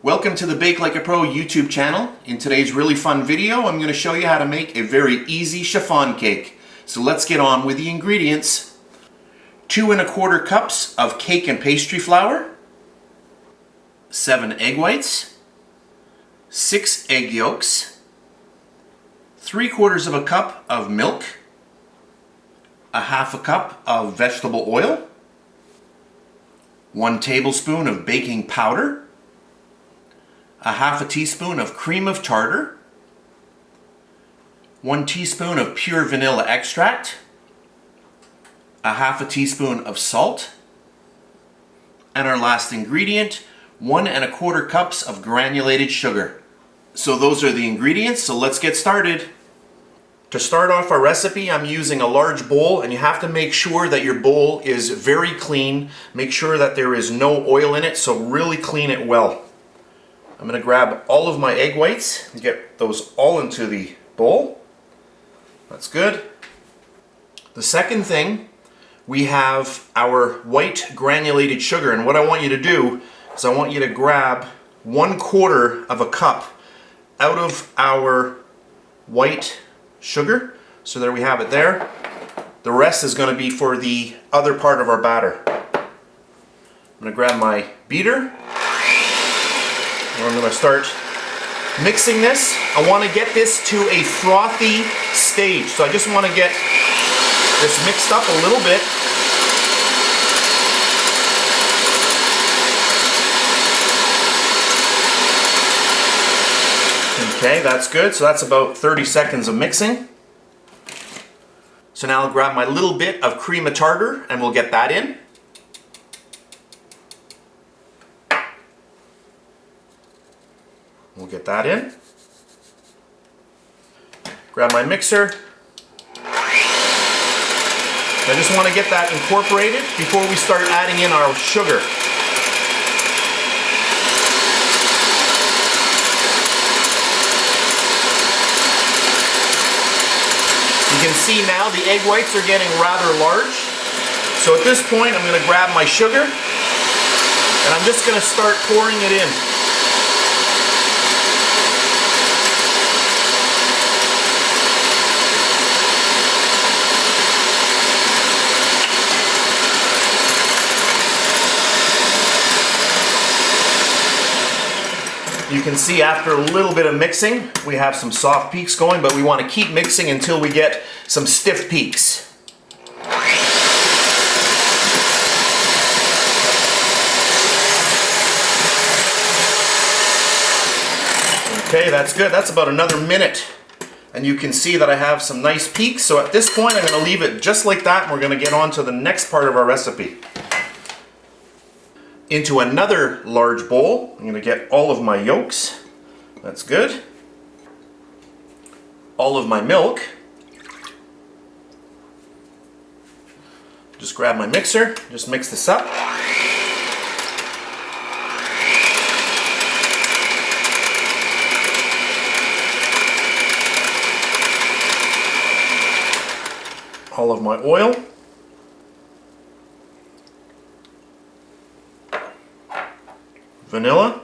Welcome to the Bake Like a Pro YouTube channel. In today's really fun video, I'm going to show you how to make a very easy chiffon cake. So let's get on with the ingredients. 2 1/4 cups of cake and pastry flour, 7 egg whites, 6 egg yolks, 3/4 of a cup of milk, a 1/2 cup of vegetable oil, 1 tablespoon of baking powder, a 1/2 teaspoon of cream of tartar, 1 teaspoon of pure vanilla extract, a 1/2 teaspoon of salt, and our last ingredient, 1 1/4 cups of granulated sugar. So those are the ingredients, so let's get started. To start off our recipe, I'm using a large bowl, and you have to make sure that your bowl is very clean. Make sure that there is no oil in it, so really clean it well. I'm going to grab all of my egg whites and get those all into the bowl. That's good. The second thing, we have our white granulated sugar, and what I want you to do is I want you to grab 1/4 of a cup out of our white sugar. So there we have it there. The rest is going to be for the other part of our batter. I'm going to grab my beater. I'm going to start mixing this. I want to get this to a frothy stage. So I just want to get this mixed up a little bit. Okay, that's good. So that's about 30 seconds of mixing. So now I'll grab my little bit of cream of tartar and we'll get that in. We'll get that in. Grab my mixer. I just want to get that incorporated before we start adding in our sugar. You can see now the egg whites are getting rather large. So at this point I'm going to grab my sugar and I'm just going to start pouring it in. You can see after a little bit of mixing, we have some soft peaks going, but we want to keep mixing until we get some stiff peaks. Okay, that's good. That's about another minute. And you can see that I have some nice peaks. So at this point, I'm going to leave it just like that, and we're going to get on to the next part of our recipe. Into another large bowl, I'm going to get all of my yolks. That's good. All of my milk. Just grab my mixer, just mix this up. All of my oil. Vanilla,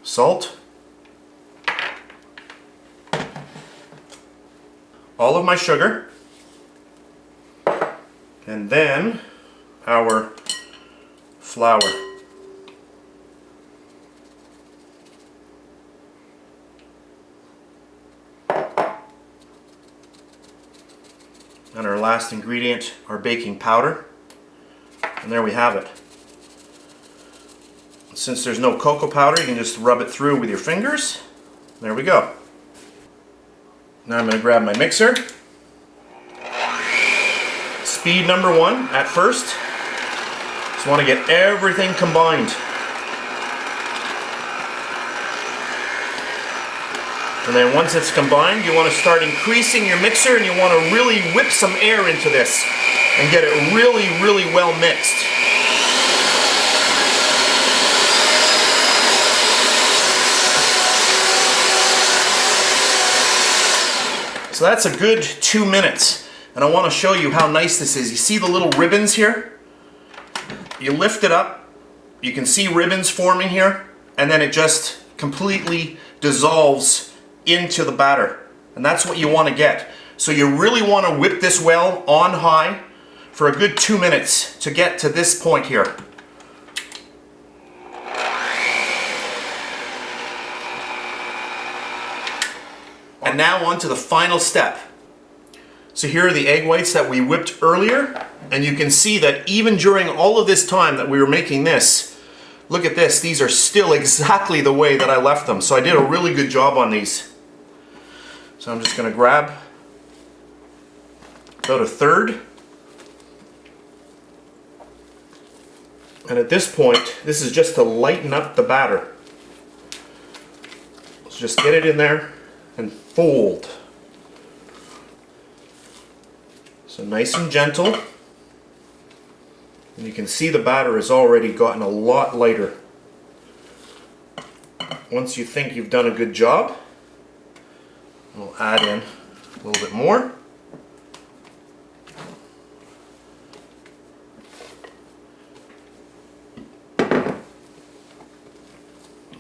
salt, all of my sugar, and then our flour. And our last ingredient, our baking powder. And there we have it. Since there's no cocoa powder, you can just rub it through with your fingers. There we go. Now I'm going to grab my mixer. Speed number 1 at first. Just want to get everything combined. And then once it's combined, you want to start increasing your mixer and you want to really whip some air into this and get it really, really well mixed. So that's a good 2 minutes. And I want to show you how nice this is. You see the little ribbons here? You lift it up You can see ribbons forming here, and then it just completely dissolves into the batter. And that's what you want to get. So you really want to whip this well on high for a good 2 minutes to get to this point here. And now on to the final step. So here are the egg whites that we whipped earlier, and you can see that even during all of this time that we were making this, look at this, these are still exactly the way that I left them. So I did a really good job on these. So I'm just going to grab about a third. And at this point, this is just to lighten up the batter. So just get it in there and fold. So nice and gentle. And you can see the batter has already gotten a lot lighter. Once you think you've done a good job, we'll add in a little bit more.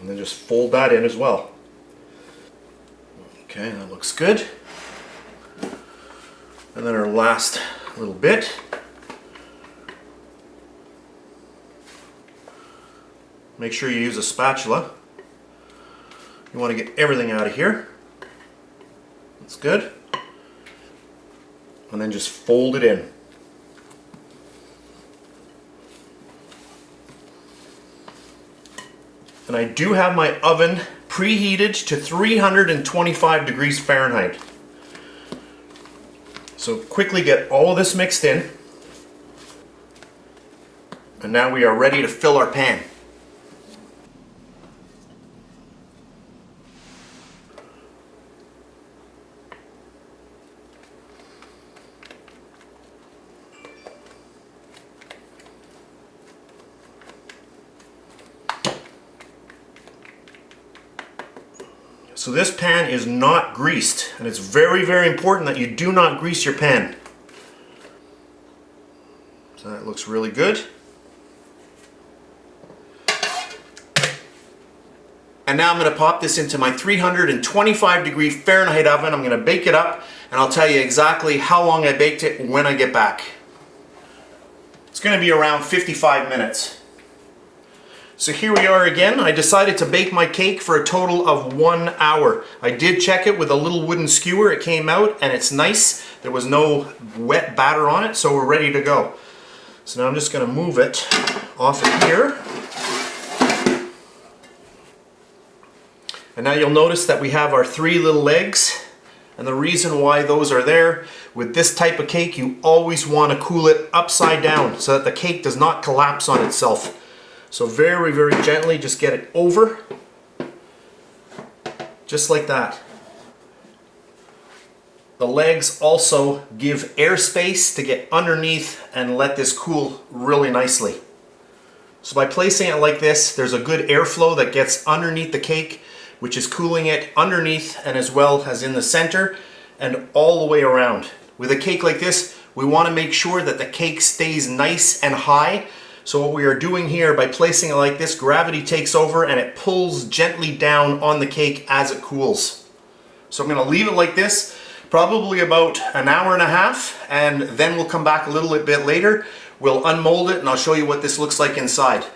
And then just fold that in as well. Okay, that looks good. And then our last little bit. Make sure you use a spatula. You want to get everything out of here. That's good. And then just fold it in. And I do have my oven preheated to 325 degrees Fahrenheit. So quickly get all of this mixed in. And now we are ready to fill our pan. So this pan is not greased, and it's very, very important that you do not grease your pan. So that looks really good. And now I'm going to pop this into my 325 degree Fahrenheit oven. I'm going to bake it up, and I'll tell you exactly how long I baked it when I get back. It's going to be around 55 minutes. So here we are again. I decided to bake my cake for a total of 1 hour. I did check it with a little wooden skewer. It came out and it's nice. There was no wet batter on it, so we're ready to go. So now I'm just going to move it off of here. And now you'll notice that we have our 3 little legs. And the reason why those are there, with this type of cake, you always want to cool it upside down so that the cake does not collapse on itself. So very, very gently, just get it over, just like that. The legs also give airspace to get underneath and let this cool really nicely. So by placing it like this, there's a good airflow that gets underneath the cake, which is cooling it underneath and as well as in the center and all the way around. With a cake like this, we want to make sure that the cake stays nice and high. So what we are doing here, by placing it like this, gravity takes over and it pulls gently down on the cake as it cools. So I'm going to leave it like this, probably about an hour and a half, and then we'll come back a little bit later. We'll unmold it and I'll show you what this looks like inside.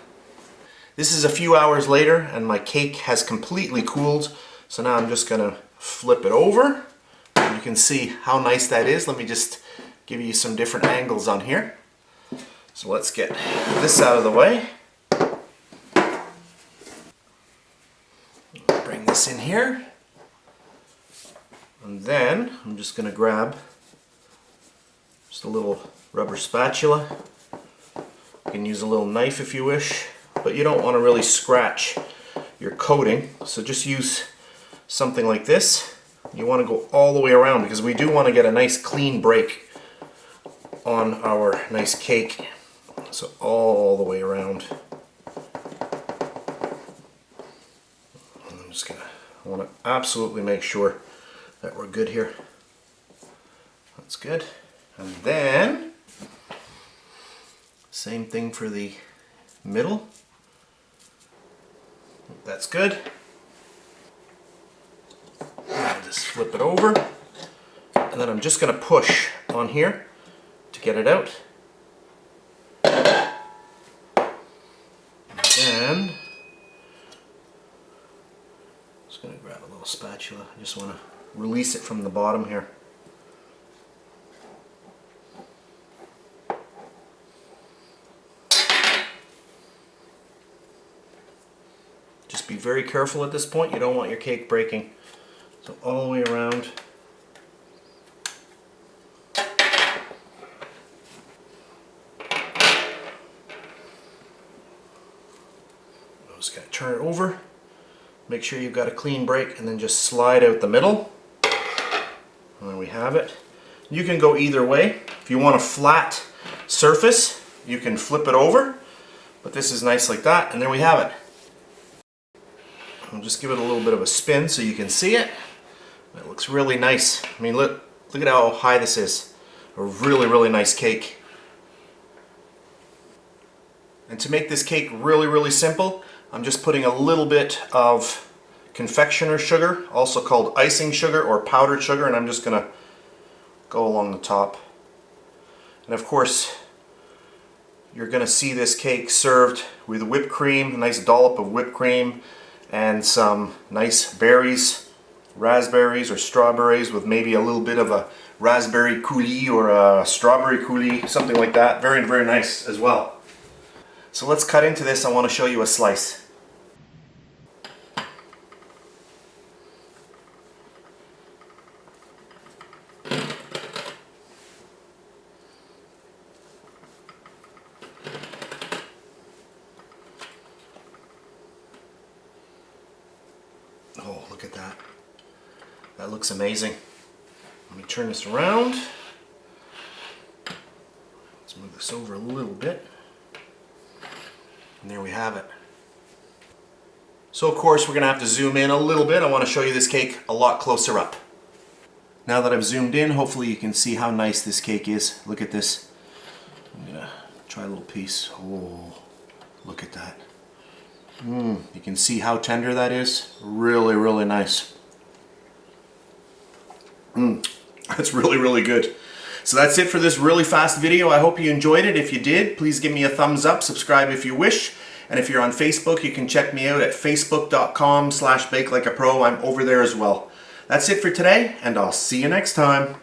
This is a few hours later and my cake has completely cooled. So now I'm just going to flip it over. You can see how nice that is. Let me just give you some different angles on here. So let's get this out of the way. Bring this in here. And then I'm just going to grab just a little rubber spatula. You can use a little knife if you wish, but you don't want to really scratch your coating. So just use something like this. You want to go all the way around because we do want to get a nice clean break on our nice cake. So all the way around. I'm just gonna, I want to absolutely make sure that we're good here. That's good. And then, same thing for the middle. that's good. I'll just flip it over. And then I'm just going to push on here to get it out. And then, just going to grab a little spatula. I just want to release it from the bottom here. Just be very careful at this point. You don't want your cake breaking. So all the way around. Just gotta turn it over. Make sure you've got a clean break and then just slide out the middle. And there we have it. You can go either way. If you want a flat surface, you can flip it over. But this is nice like that, and there we have it. I'll just give it a little bit of a spin so you can see it. It looks really nice. I mean, look at how high this is. A really, really nice cake. And to make this cake really, really simple, I'm just putting a little bit of confectioner sugar, also called icing sugar or powdered sugar, and I'm just going to go along the top. And of course, you're going to see this cake served with whipped cream, a nice dollop of whipped cream, and some nice berries. Raspberries or strawberries with maybe a little bit of a raspberry coulis or a strawberry coulis, something like that. Very, very nice as well. So let's cut into this. I want to show you a slice. Oh, look at that. That looks amazing. Let me turn this around. Let's move this over a little bit. And there we have it. So of course we're going to have to zoom in a little bit. I want to show you this cake a lot closer up. Now that I've zoomed in, hopefully you can see how nice this cake is. Look at this. I'm going to try a little piece. Oh, look at that. You can see how tender that is. Really, really nice. That's really, really good. So that's it for this really fast video. I hope you enjoyed it. If you did, please give me a thumbs up, subscribe if you wish. And if you're on Facebook, you can check me out at facebook.com/BakeLikeAPro. I'm over there as well. That's it for today, and I'll see you next time.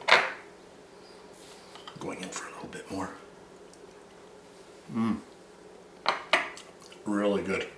Going in for a little bit more. Really good.